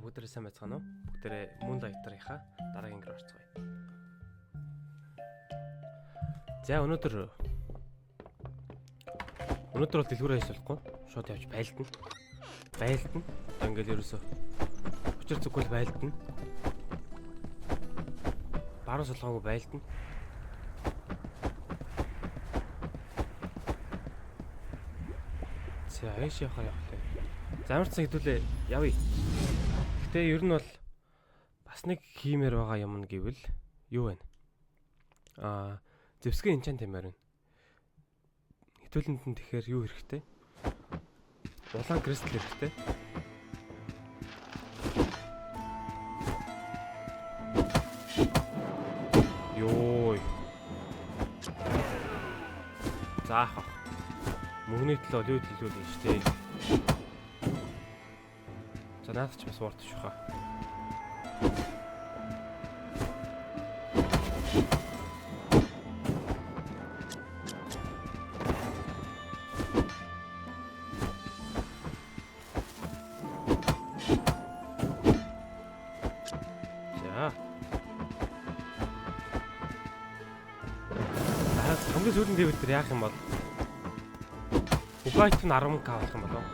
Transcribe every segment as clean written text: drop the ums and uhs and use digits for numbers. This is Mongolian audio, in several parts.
бүгдээрээ сайн байцгаана уу? Бүгдээрээ Moonlight-ийнхаа дараагийн ангир орцгоё. За өнөөдөр бол дэлгүүрээ хийсвэхгүй. Шууд явж байлдана. Ингээл ерөөсө хүчээр зүггүй байлдана. Баруун сулгаагүй байлдана. За аяш явах лээ. Замарцсан хэдүүлээ явъя. Гэтэ ер нь бол бас нэг хиймээр байгаа юм гэвэл юу вэ? Зэвсгийн энчант тамаар байна. Хэдүүлэнд нь тэгэхээр юу хэрэгтэй? Улаан кристал хэрэгтэй. Йой. Заах. Мөнгөний төлөө юу төлөвлөж штэ. За наад ч бас уурдаж шуха. Хамгийн сүүлийн дэвид төр яах юм бол Угайт нь 10k авах юм болов.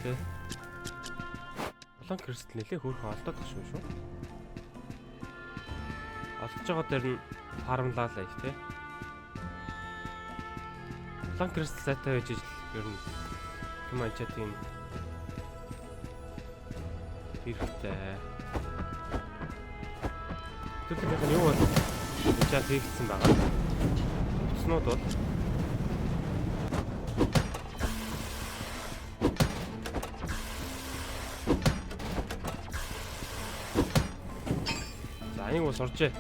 Тэ. Улаан кристал нэлээ хөөрхөн олдоод тах шүү. Олдож байгаа дээр нь фармлаа л их тэ. Улаан кристал сайтай байж ижил ер нь юм ачаа тийм хэрэгтэй. Тэгвэл яг нь юу бол ачаа хийгдсэн байгаа. Утаснууд бол энийг бас орчээ.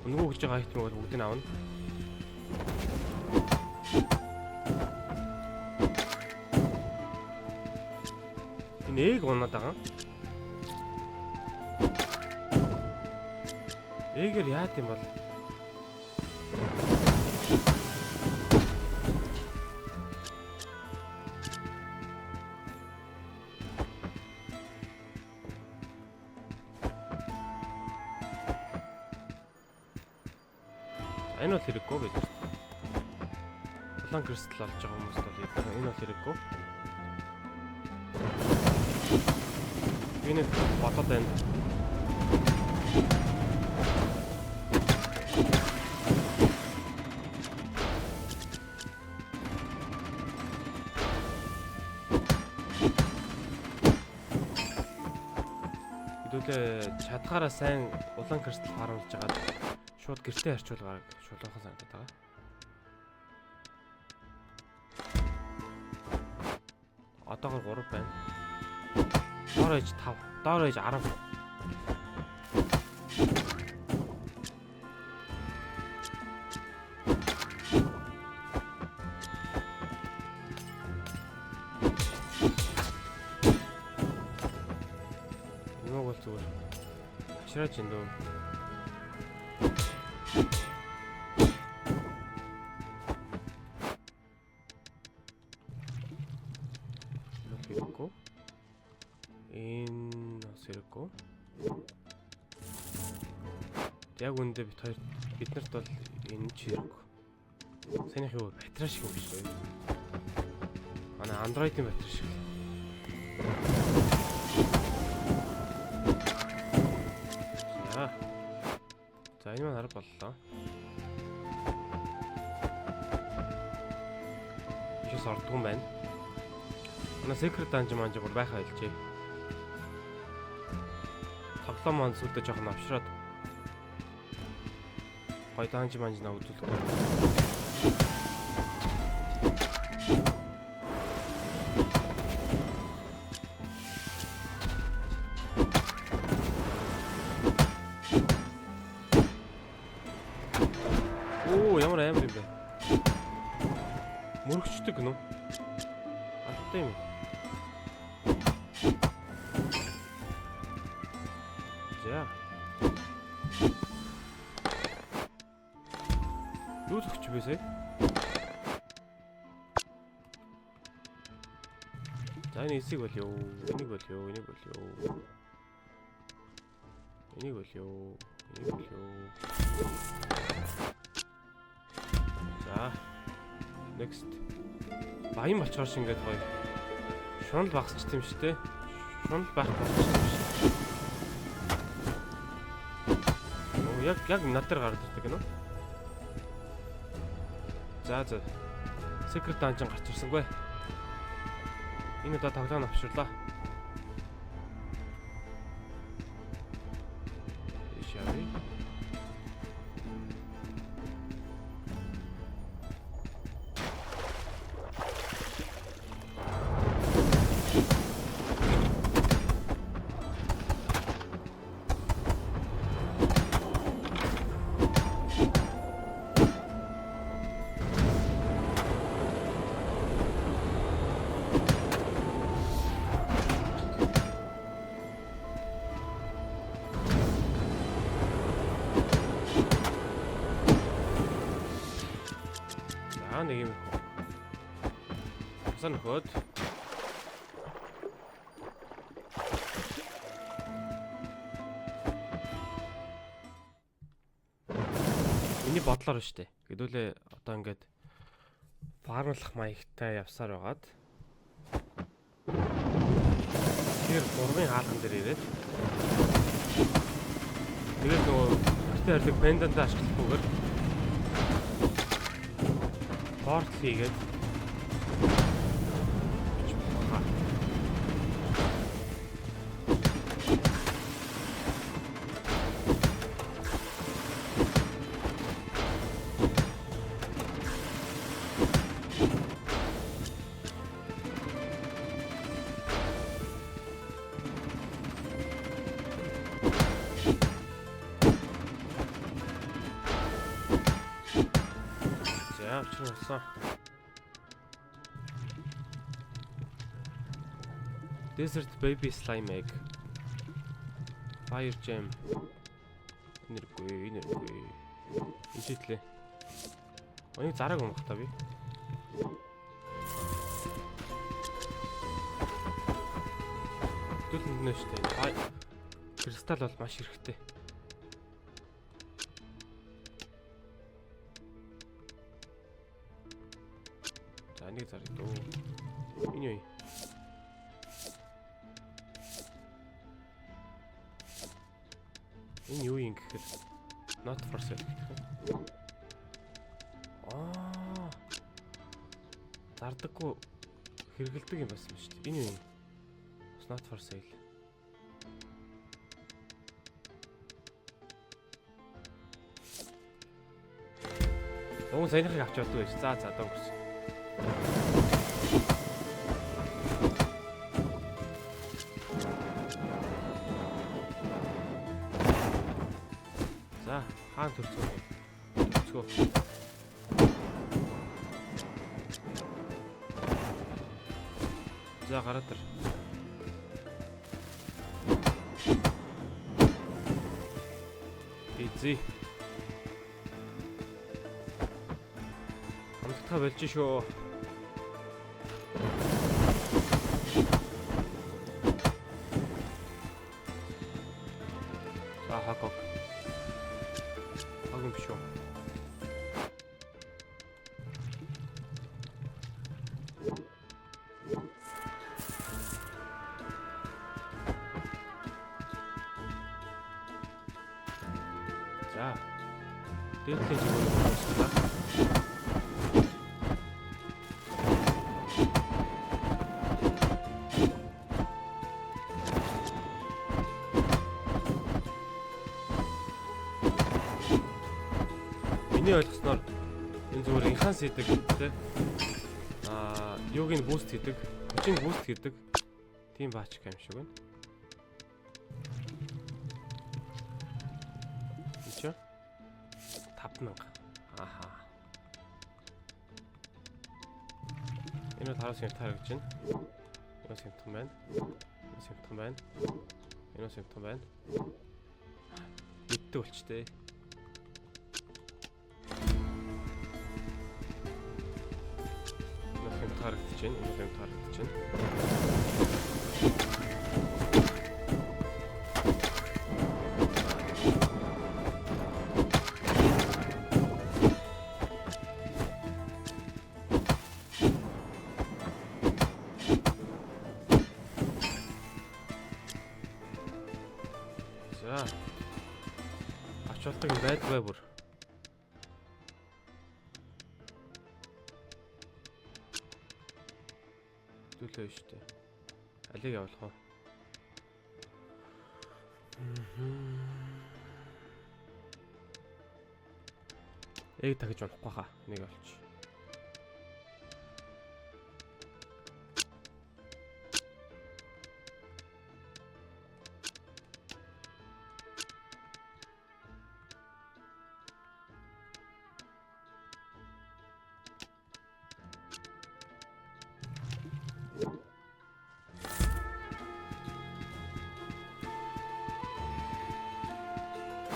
Өнгөө гэж байгаа айтмыг бол бүгдийг авна. Энэ эг унаад байгаа. Эгээр яат юм бол энэ бол хэрэггүй гэж. Улаан кристал олж байгаа хүмүүст бол энэ бол хэрэггүй. Энэ бодоод байна. Хэдүүлээ чадхаараа сайн улаан кристал харуулж байгаа. Шууд гэртээ харьцуулгаар шулуухан санагдаад байгаа. Одоогор 3 байна. Доор ээж 5, доор ээж 10. Нэг бол зүгээр. Ашраач энэ дөө. Яг үндэ бид нарт бол энэ ч хэрэггүй. Санийх юу батарей шиг юм биш үү? Манай Android-ийн батарей шиг. За энэ маань хараг боллоо. Ишээс ордгоо юм байна. Манай secret dungeon маань бүр байхаа хэлжээ. Тоглоом маань сүлдө жоохон авшраад Хойдаанч манжнаа үзүүлэх. Оо ямар амар юм бэ? Мөрөгчдөг гэнэ үү? Алтай юм. За. Юу зөгч бэсэ? За энэ эсийг бол юу? Энийг бол юу? Энийг бол юу? Энийг бол юу? Энийг бол юу? За. Next. Баян болчоор ш ингээд гоё. Шунал багсч тийм шүү дээ. Шунал байх болчих юм шиг. Оо яг над дээр гарч ирдэг гэнэ үү? За. Secret dungeon гарч ирсэнгүй. Энэ удаа тоглоом авчирлаа. Ишари. Нэг юм. Сан хот. Миний бодлоор шүү дээ. Хэдүүлээ одоо ингээд фармлах маягтай явсаар байгаад. Тэр гурвын хаалган дээр ирээд. Тэгээд нөгөө гэртээ хардаг пендантаа ашиглахгүйгээр порт хийгээд авчихсан. Desert baby slime egg. Fire gem. Энэргүй. Ижидлээ. Онийг зараг өмөх та би. Түлхэнд нэ штэ. Кристалл бол маш хэрэгтэй. За нэг зараг дөө. Энэ юу? Энэ юу юм гэхээр not for sale гэх юм. Зардаггүй хэрэгэлдэг юм байсан шүү дээ. Энэ юу юм? Not for sale. Өнгө саяхыг авч явдаг байж. За дөнгөс. За хаан төрцөө. За гараад ир. Эзий. Амтгаа болж шүү. За хакок. Агын биш үү? За. Дээдлийн зүгээр болчихлоо. Миний ойлгосноор энэ зүгээр enhance хийдэг тий. Юуг нь boost хийдэг, хүчийг boost хийдэг. Тийм баач юм шиг байна. Ինչэ? 5000. Аха. Энэ тарас юм тарагч байна. Энэ симптом байна. Энэ симптом байна. Энэ симптом байна. Мэддэг болчтой. юм харагдаж байна. Энэ юм харагдаж байна. За. Авч болдог юм байдгүй бүр. Төлөө штэ. Алиг явуулах уу? Эг тагж болохгүй хаа. Нэг олч.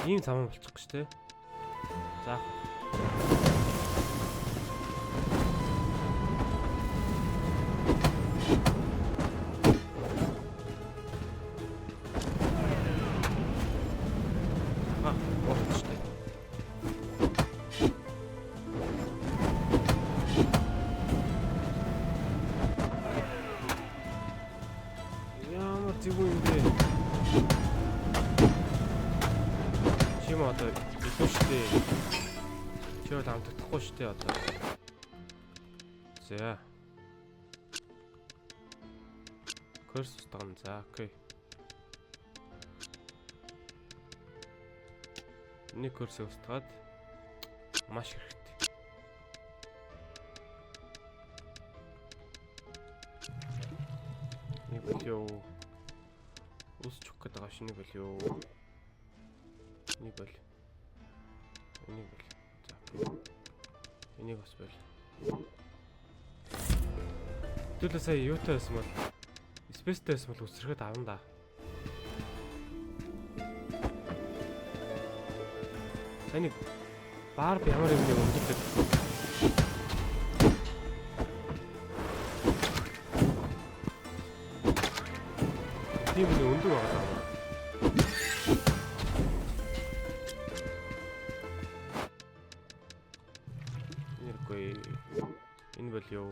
Ийм цамаа болчих гэж тий. За. Болчихтой. Ямар зүг юм бэ? Одоо илүү штэ. Чи бол амтдахгүй штэ одоо. За. Курс устгана. За, окей. Нэг курс устгаад маш хэрэгтэй. Нэг болё. Усчих гээд байгаа шинэ болё. Энийг бол. За. Энийг бас бол. Төлөө сая юутай байсан бол спейстэй байсан бол үсрэхэд авна да. Саний баар ямар юм бэ өндөрлөд. Тийм л өндөр байгаа. Энэ бол ёо.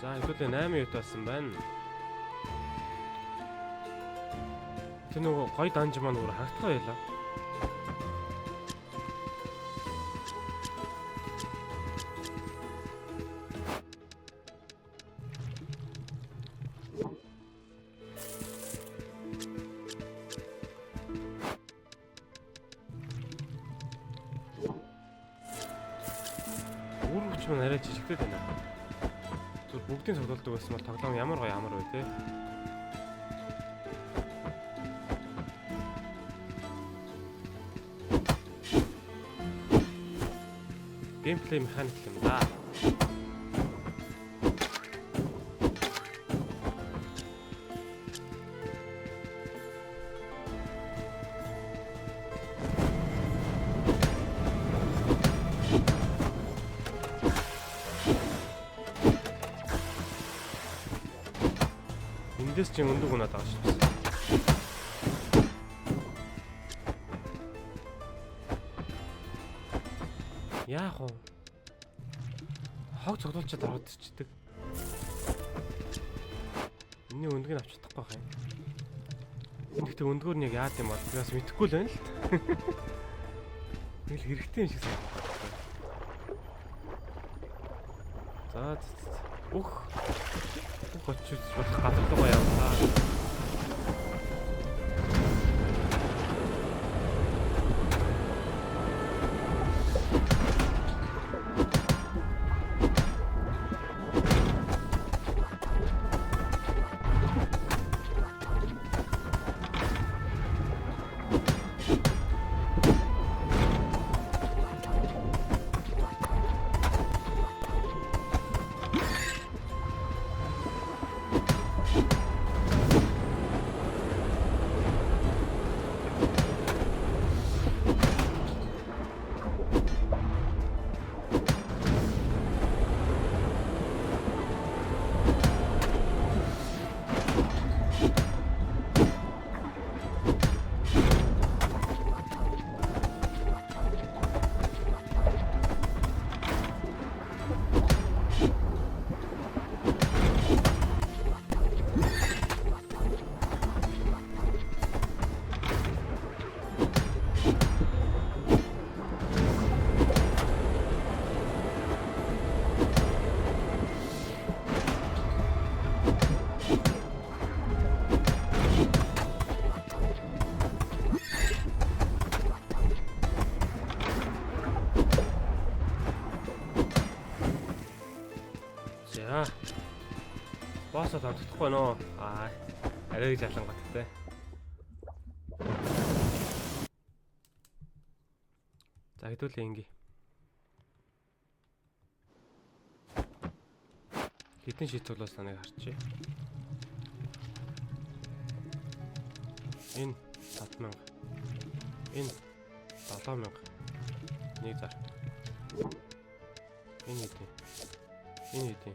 За хэдүүлээ 8 минут болсон байна. Тэр нөгөө гой данж маань өөр хагтгаа байлаа. Үргч мань арай жижигтэй байна. Зүр бүгдийн цогцолдог байсан бол тоглоом ямар гоё ямар вэ те. Геймплей механик юм да. Эндээс чинь өндөг унаад байгаа шүү дээ. Яах вэ? Хог цогцолчод ороод ичдэг. Энэний өндгийг авч чадахгүй хаа. Гэхдээ өндгөр нь яг яад юм бол бас мэдэхгүй л байна л. Тэгэл хэрэгтэй юм шиг санагдав. За ух. Хочч болох газар руу явлаа. За. Боосоо томтохгүй нөө. Арай жалангаттай. За хэдүүлээ ингээ. Хэдэн шийдвэрлэл санааг харчи. Энэ 7000. Энэ 7000. Нэг зар. Энэ хэдий. Энэ хэдий.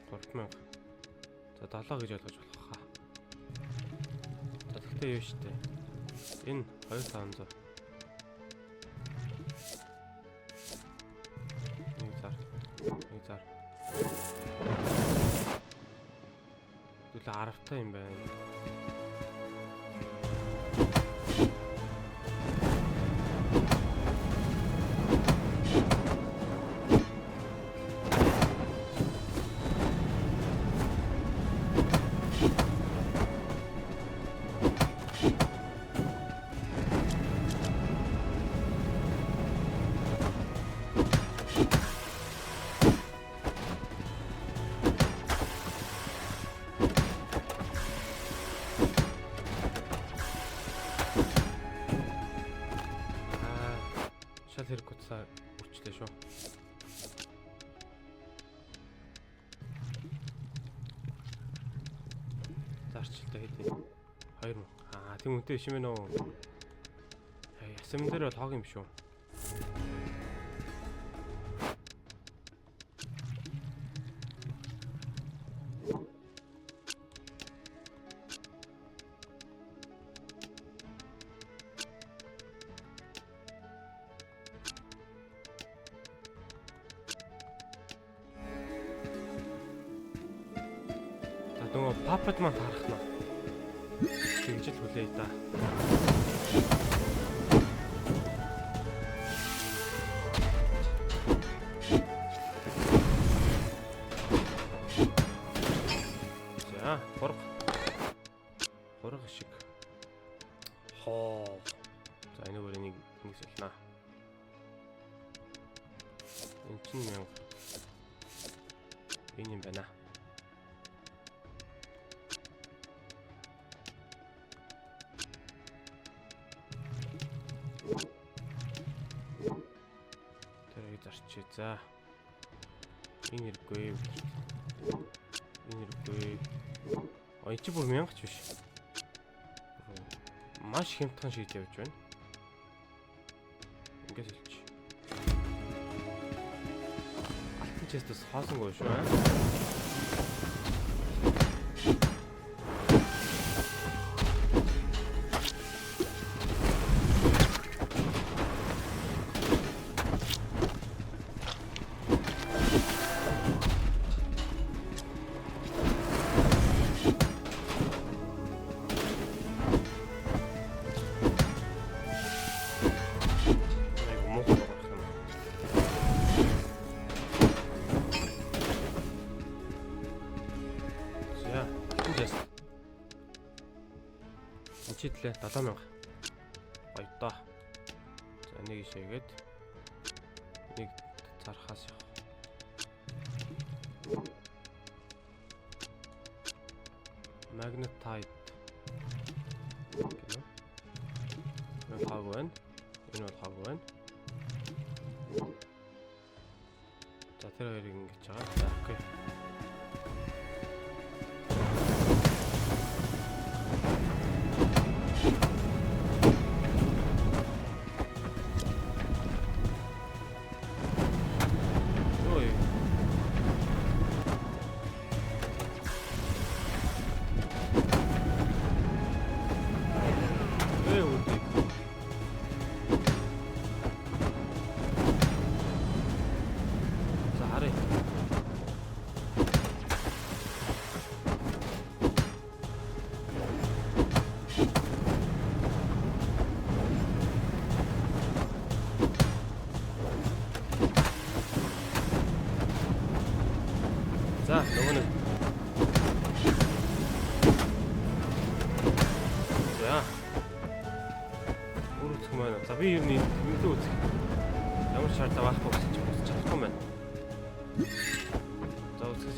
3000. За 7 гэж ойлгож болох хаа. За тэгтээ юу штэ. Энэ 2500. Нэг зар. Нэг зар. Түлээ 10 та юм байна. Тэр гоцаа үрчлээ шүү. Зарчлаа хэдий. 2000. Тийм үнэтэй биш юм уу? Ясам дээр бол хог юм шүү. Нөгөө папад маань харах нь. Тэгж л хүлээе да. За, хург шиг. Хоо. За, энэ бүрийн нэг хэлнэ. Энэ чинь 1000. Энэ юм байна. Зарчээ за. Энэ хэрэггүй. Энэ хэрэггүй. Энд чи бүр 1000 ч биш. Маш хямдхан шийд явж байна. Ингээд хэлчих. Алтан честээс хаосонгүй шүү аа. Читлээ 7000. Баятаа. За нэг ишээгээд нэг цархаас яах. Magnetite. Гэнэ. Энэ хаг байна. Энэ бол хаг байна. За тэр хоёрыг ингэж байгаа. За окей. За, нөгөө нэг. За. Өөрөөх маань. За би юу нэг юу үзэх. Ямар шаардлага байхгүй гэсэн чинь чадахгүй байна. За үзэх.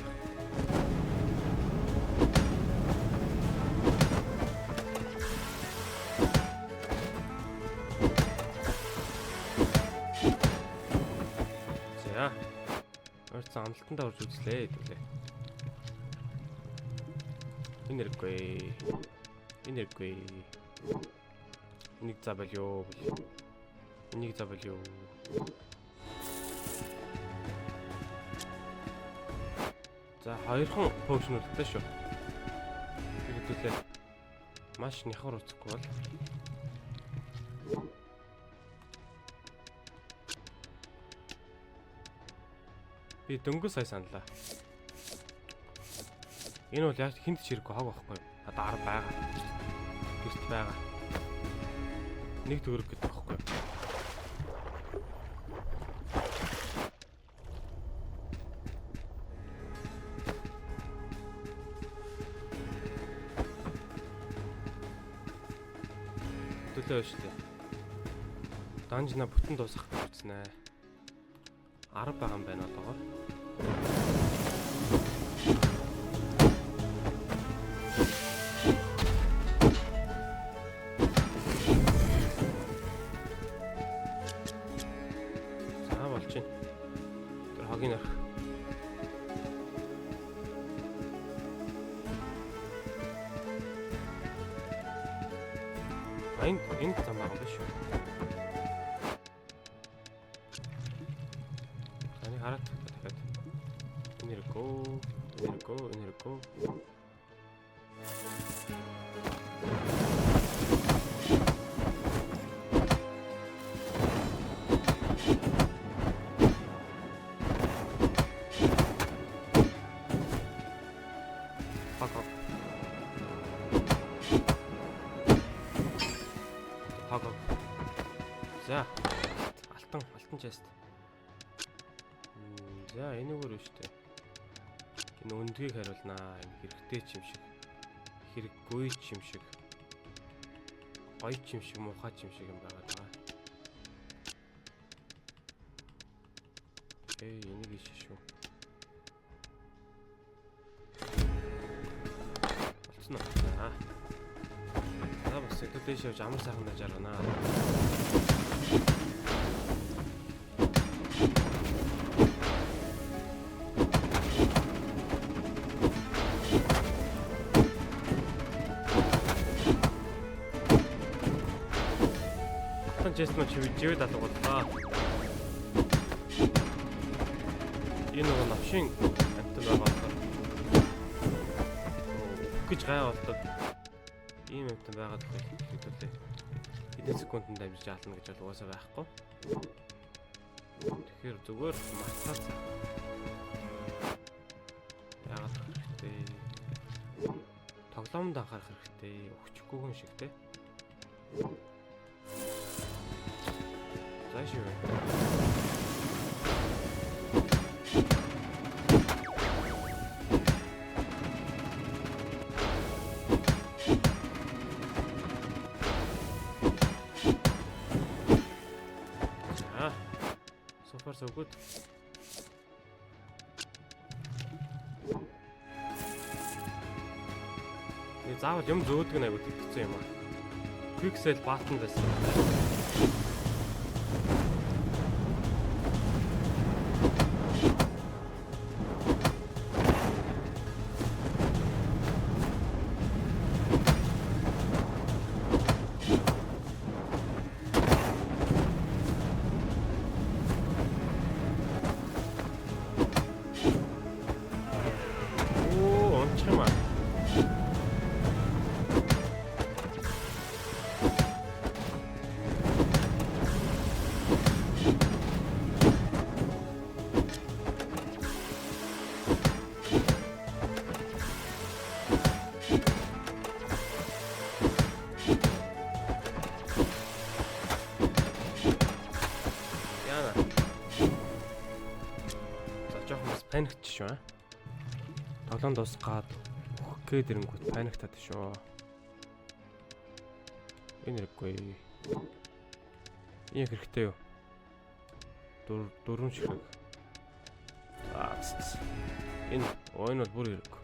За. Орцсон амлалтандаа орж үзлээ хэвлээ. Энэ хэрэггүй. Энийг забал ёо. Энийг забал ёо. За хоёрхан поушн үлдээ шүү. Хэвлээ. Маш няхар уцхгүй бол. Би дөнгөс сая саналаа. Энэ бол яг хинт ч хэрэггүй хог байхгүй юу? Одоо 10 байгаа. Гэрт байгаа. Нэг төгрөг гэдэг байхгүй юу? Төлөө шүү дээ. Данжна бүтэн дуусгах гэж үзнэ. 10 байгаа юм байна одоогоор. За болж байна. Тэр хогийн орх. Энд зам байгаа биш үү? Таны хараад дахиад энерго. За. Алтан чест. За энэгээр үү штэ. Энэ өндгийг хариулнаа. Энэ хэрэгтэй ч юм шиг. Хэрэггүй ч юм шиг. Гоё ч юм шиг, муухай ч юм шиг юм байгаа даа. Энийг ишээ шүү. Болцсон уу? За бас төдөө шивж амар сайхан даж арганаа. Чест матч живэд алгууллаа. Энэ нэг навшин амтан байгаа. Гэж гай болдог. Ийм амтан байгаад хэлээ. Хэдэн секундэд дамжиж аална гэж бол угаасаа байхгүй. Тэгэхээр зүгээр мартаад яагаад хэрэгтэй. Тоглоомд анхаарах хэрэгтэй. Өгчихгүйгэн шиг те. Зай шүү. So far so good. Нэг заавал юм зөөдөг нэг үтгэсэн юм аа. Pixel button байсан. Паникч шүү аа. Тоглоом дуусгаад өгөх гээд ирэнгүүт паниктаад шүү. Энэ хэрэггүй. Ийм хэрэгтэй юу? Дөрвөн ширхэг. Энэ ойн бол бүр хэрэггүй.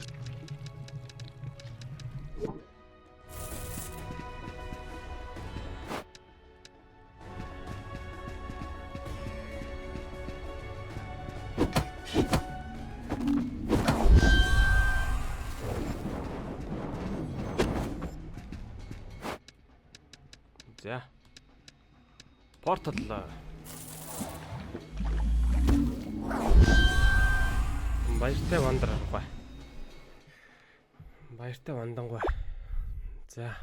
Портал. Баяртай вандрахгүй. Баяртай вандангуй. За.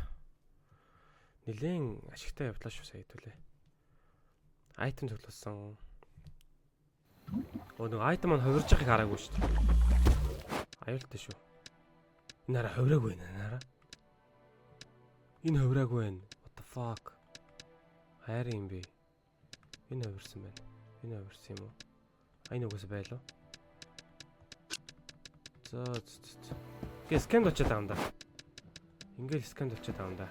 Нилээн ашигтай явдлаа шүү сая хэдүүлээ. Айтем төлөвлөсөн. Нэг айтем маань хувирж байгааг хараагүй шүү дээ. Аюултай шүү. Энэ хараа хувираагүй байна хараа. Энэ хувираагүй байна. What the fuck? Хайр юм бэ? Энэ хувирсан байна. Энэ хувирсан юм уу? Айн угсаа байлаа. Гээ скэнд очиад байгаа юм да. Ингээл скэнд очиад байгаа юм да.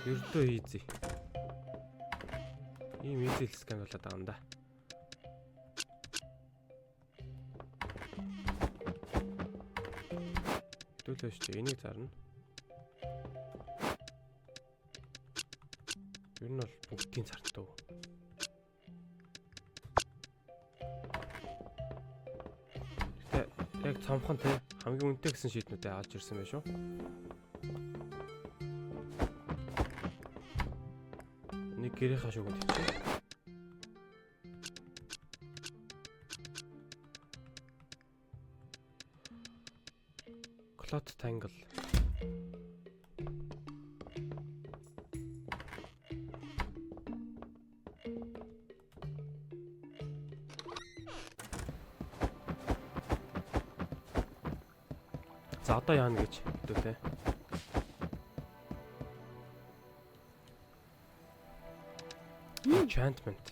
Ердөө easy. Ийм easy скэнд болоод байгаа юм да. Төлөө шүү дээ. Энийг зарна. Ер нь бол бүгдийн цартаа. Яг цомхон те хамгийн үнэтэй гэсэн шийднүүдээ авч ирсэн байх шүү. Нэг гэрээ хашууг тийч. Cloth tangle. За одоо яана гэж хэлдэг те. Enchantment.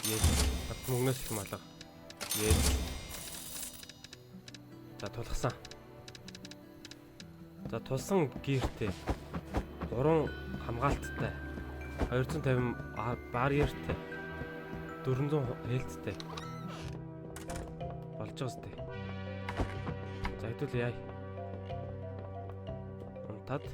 Yes. Бат мөнгнөөс их малга. Yes. За тулгсан. За тулсан гэртэй. 3 хамгаалттай. 250 барьертай. 400 хэлттэй. Болж байгаа сте. За хэдүүл яа. Унтаад